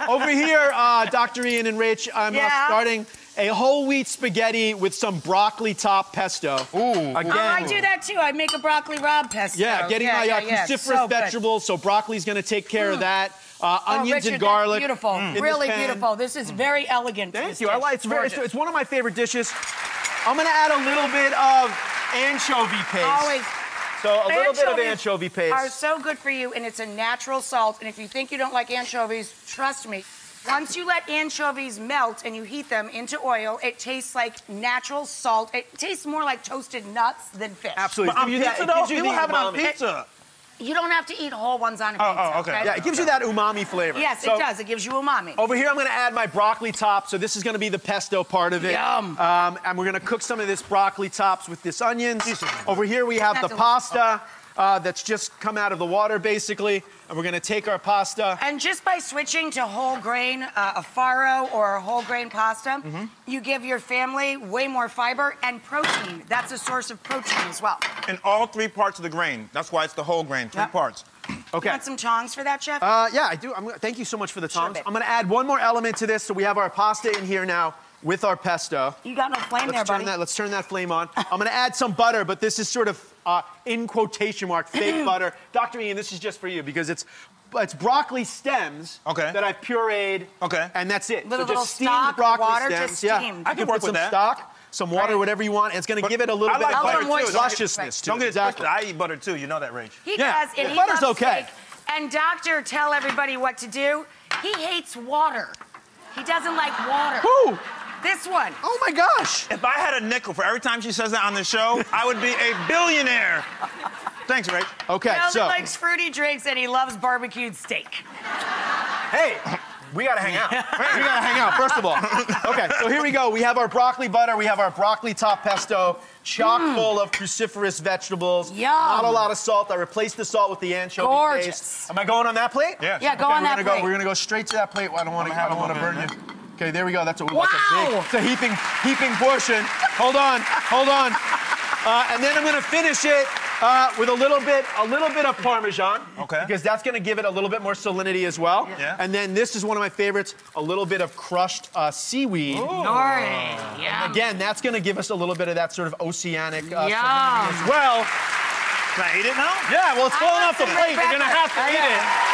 Over here, Dr. Ian and Rach, I'm starting a whole wheat spaghetti with some broccoli top pesto. Ooh. Again. Oh, I do that too. I make a broccoli rabe pesto. Yeah, getting my cruciferous vegetables, so broccoli's gonna take care of that. Onions Richard, and garlic. Beautiful, really beautiful. This is very elegant. Thank you. I like it's one of my favorite dishes. I'm gonna add a little bit of anchovy paste. Always. So a little bit of anchovy paste. Are so good for you, and it's a natural salt. And if you think you don't like anchovies, trust me. Once you let anchovies melt and you heat them into oil, it tastes like natural salt. It tastes more like toasted nuts than fish. Absolutely. But on pizza, though, people have it on pizza. You don't have to eat whole ones on a pizza. Oh, okay. Yeah, it gives you that umami flavor. Yes, it does. It gives you umami. Over here, I'm going to add my broccoli top. So this is going to be the pesto part of it. Yum. And we're going to cook some of this broccoli tops with this onions. Over here, we have the pasta that's just come out of the water, basically. And we're going to take our pasta. And just by switching to whole grain, a farro or a whole grain pasta, you give your family way more fiber and protein. That's a source of protein as well. In all 3 parts of the grain. That's why it's the whole grain, 3 parts. Okay. You want some tongs for that, Chef? Yeah, I do. Thank you so much for the tongs. I'm going to add one more element to this. So we have our pasta in here now with our pesto. You got no flame there, buddy. Let's turn that flame on. I'm going to add some butter, but this is sort of, in quotation mark, fake butter. Dr. Ian, this is just for you because it's broccoli stems that I've pureed. Okay. And that's it. Little just steamed stock, broccoli water, stems. just steamed. I can work with that. Some stock, some water, whatever you want. And it's going to give it a little bit of lusciousness to it. Don't get it twisted. I eat butter too. You know that, Rach. He does, and he butter's loves okay. steak. And Doctor, tell everybody what to do. He hates water. He doesn't like water. Who? This one. Oh my gosh. If I had a nickel for every time she says that on the show, I would be a billionaire. Thanks, Rach. Okay, He likes fruity drinks and he loves barbecued steak. Hey, we gotta hang out. We gotta hang out, first of all. Okay, so here we go. We have our broccoli butter. We have our broccoli top pesto, chock full of cruciferous vegetables. Yum. Not a lot of salt. I replaced the salt with the anchovy paste. Am I going on that plate? Yeah. Yeah, go on that plate. We're gonna go straight to that plate. I don't want to burn you. Okay, there we go. That's a big, it's a heaping portion. Hold on. And then I'm gonna finish it with a little bit of Parmesan. Okay. Because that's gonna give it a little bit more salinity as well. Yeah. And then this is one of my favorites, a little bit of crushed seaweed. Yeah. Again, that's gonna give us a little bit of that sort of oceanic salinity Yum. as well. Can I eat it now? Yeah, well, it's falling off the plate. You're gonna have to eat it.